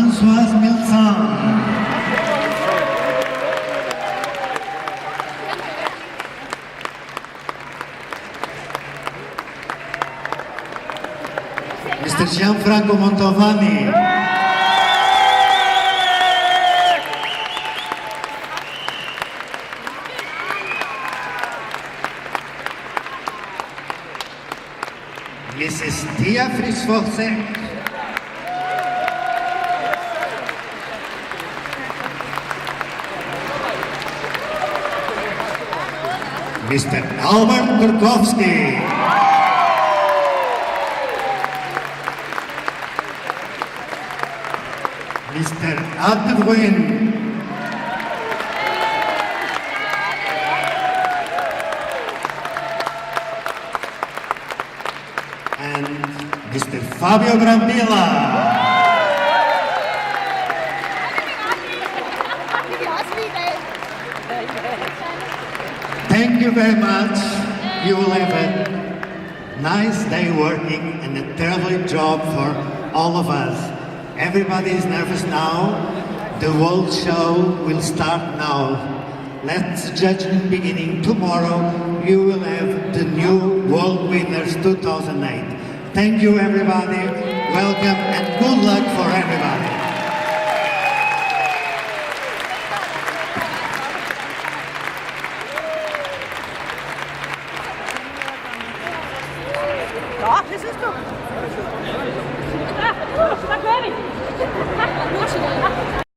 Françoise Milsan. Mr. Gianfranco Montovani. Mrs. Tia Frisvosek. Mr. Albert Kurkowski. Mr. Adwin. And Mr. Fabio Brambilla. Thank you very much. You will have a nice day working and a terrible job for all of us. Everybody is nervous now. The whole show will start now. Let the judgment beginning tomorrow. You will have the new World Winners 2008. Thank you everybody. Welcome and good luck for everybody. Ja, det synes du.